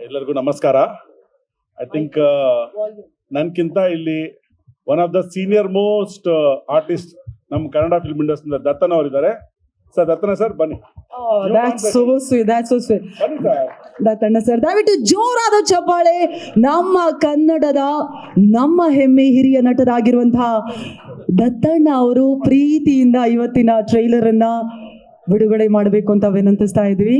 ಎಲ್ಲರಿಗೂ ನಮಸ್ಕಾರ. I think ನನ್ಕಿಂತ ಇಲ್ಲಿ one of the senior most artist ನಮ್ಮ ಕನ್ನಡ ಫಿಲ್ಮ್ ಇಂಡಸ್ಟ್ರಿ ದತ್ತನ್ ಅವರಿದ್ದಾರೆ. ಸರ್ ದತ್ತನ ಸರ್ ಬನ್ನಿ. That's so sweet. That's so sweet. ಬನ್ನಿ ಸರ್. ದತ್ತಣ್ಣ ಸರ್, ದಯವಿಟ್ಟು ಜೋರಾದ ಚಪ್ಪಾಳೆ. ನಮ್ಮ ಕನ್ನಡದ ನಮ್ಮ ಹೆಮ್ಮೆ ಹಿರಿಯ ನಟರಾಗಿರುವಂತಹ ದತ್ತಣ್ಣ ಅವರು ಪ್ರೀತಿಯಿಂದ ಇವತ್ತಿನ ಟ್ರೈಲರ್ ಅನ್ನ ಬಿಡುಗಡೆ ಮಾಡಬೇಕು ಅಂತ ವಿನಂತಿಸ್ತಾ ಇದ್ವಿ.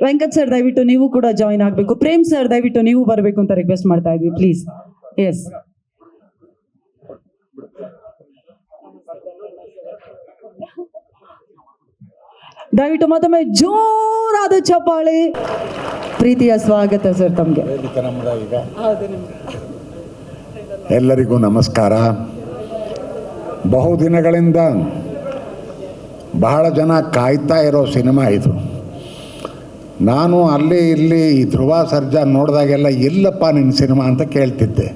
ವೆಂಕಟ್ ಸರ್ ದಯವಿಟ್ಟು ನೀವು ಕೂಡ ಜಾಯಿನ್ ಆಗಬೇಕು. ಪ್ರೇಮ್ ಸರ್ ದಯವಿಟ್ಟು ನೀವು ಬರಬೇಕು ಅಂತ ರಿಕ್ವೆಸ್ಟ್ ಮಾಡ್ತಾ ಇದ್ವಿ ಪ್ಲೀಸ್. ಎಸ್, ದಯವಿಟ್ಟು ಮತ್ತೊಮ್ಮೆ ಜೋರಾದ ಚಪ್ಪಾಳೆ. ಪ್ರೀತಿಯ ಸ್ವಾಗತ ಸರ್ ತಮಗೆ. ಎಲ್ಲರಿಗೂ ನಮಸ್ಕಾರ. ಬಹುದಿನಗಳಿಂದ ಬಹಳ ಜನ ಕಾಯ್ತಾ ಇರೋ ಸಿನಿಮಾ ಇದು. ನಾನು ಅಲ್ಲಿ ಇಲ್ಲಿ ಈ ಧ್ರುವ ಸರ್ಜಾ ನೋಡಿದಾಗೆಲ್ಲ ಎಲ್ಲಪ್ಪ ನಿನ್ನ ಸಿನಿಮಾ ಅಂತ ಕೇಳ್ತಿದ್ದೆ.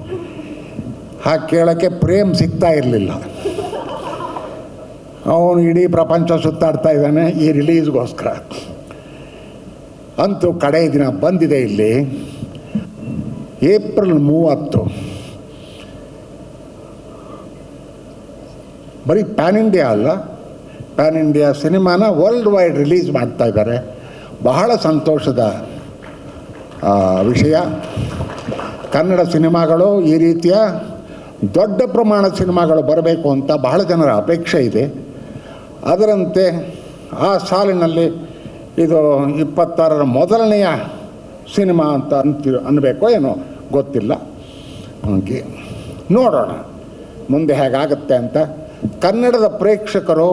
ಹಾಗೆ ಕೇಳೋಕ್ಕೆ ಪ್ರೇಮ್ ಸಿಗ್ತಾ ಇರಲಿಲ್ಲ. ಅವನು ಇಡೀ ಪ್ರಪಂಚ ಸುತ್ತಾಡ್ತಾ ಇದ್ದಾನೆ ಈ ರಿಲೀಸ್ಗೋಸ್ಕರ. ಅಂತೂ ಕಡೆ ದಿನ ಬಂದಿದೆ ಇಲ್ಲಿ. ಏಪ್ರಿಲ್ 30. ಬರೀ ಪ್ಯಾನ್ ಇಂಡಿಯಾ ಅಲ್ಲ, ಪ್ಯಾನ್ ಇಂಡಿಯಾ ಸಿನಿಮಾನ ವರ್ಲ್ಡ್ ವೈಡ್ ರಿಲೀಸ್ ಮಾಡ್ತಾ ಇದ್ದಾರೆ. ಬಹಳ ಸಂತೋಷದ ವಿಷಯ. ಕನ್ನಡ ಸಿನಿಮಾಗಳು ಈ ರೀತಿಯ ದೊಡ್ಡ ಪ್ರಮಾಣದ ಸಿನಿಮಾಗಳು ಬರಬೇಕು ಅಂತ ಬಹಳ ಜನರ ಅಪೇಕ್ಷೆ ಇದೆ. ಅದರಂತೆ ಆ ಸಾಲಿನಲ್ಲಿ ಇದು 26ರ ಮೊದಲನೆಯ ಸಿನಿಮಾ ಅಂತ ಅನ್ನಬೇಕೋ ಏನೋ ಗೊತ್ತಿಲ್ಲ. ಹಾಗೆ ನೋಡೋಣ ಮುಂದೆ ಹೇಗಾಗುತ್ತೆ ಅಂತ. ಕನ್ನಡದ ಪ್ರೇಕ್ಷಕರು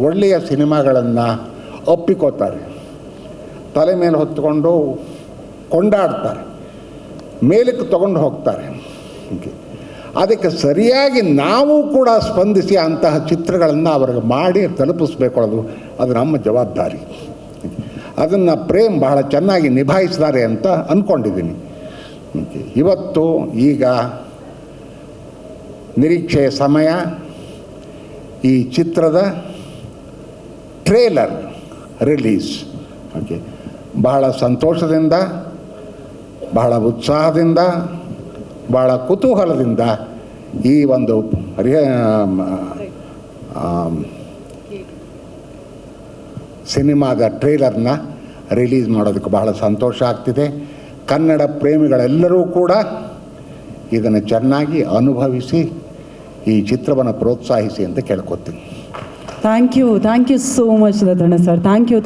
ಒಳ್ಳೆಯ ಸಿನಿಮಾಗಳನ್ನು ಒಪ್ಪಿಕೋತಾರೆ, ತಲೆ ಮೇಲೆ ಹೊತ್ತುಕೊಂಡು ಕೊಂಡಾಡ್ತಾರೆ, ಮೇಲಕ್ಕೆ ತಗೊಂಡು ಹೋಗ್ತಾರೆ. ಅದಕ್ಕೆ ಸರಿಯಾಗಿ ನಾವು ಕೂಡ ಸ್ಪಂದಿಸಿ ಅಂತಹ ಚಿತ್ರಗಳನ್ನು ಅವ್ರಿಗೆ ಮಾಡಿ ತಲುಪಿಸ್ಬೇಕೊಳ್ಳೋದು ಅದು ನಮ್ಮ ಜವಾಬ್ದಾರಿ. ಅದನ್ನು ಪ್ರೇಮ್ ಬಹಳ ಚೆನ್ನಾಗಿ ನಿಭಾಯಿಸಿದ್ದಾರೆ ಅಂತ ಅಂದ್ಕೊಂಡಿದ್ದೀನಿ. ಇವತ್ತು ಈಗ ನಿರೀಕ್ಷೆಯ ಸಮಯ. ಈ ಚಿತ್ರದ ಟ್ರೇಲರ್ ರಿಲೀಸ್ ಬಹಳ ಸಂತೋಷದಿಂದ, ಬಹಳ ಉತ್ಸಾಹದಿಂದ, ಬಹಳ ಕುತೂಹಲದಿಂದ ಈ ಒಂದು ಸಿನಿಮಾದ ಟ್ರೇಲರ್ನ ರಿಲೀಸ್ ಮಾಡೋದಕ್ಕೆ ಬಹಳ ಸಂತೋಷ ಆಗ್ತಿದೆ. ಕನ್ನಡ ಪ್ರೇಮಿಗಳೆಲ್ಲರೂ ಕೂಡ ಇದನ್ನು ಚೆನ್ನಾಗಿ ಅನುಭವಿಸಿ ಈ ಚಿತ್ರವನ್ನು ಪ್ರೋತ್ಸಾಹಿಸಿ ಅಂತ ಕೇಳ್ಕೊತೀನಿ. Thank you so much Dattanna sir. Thank you.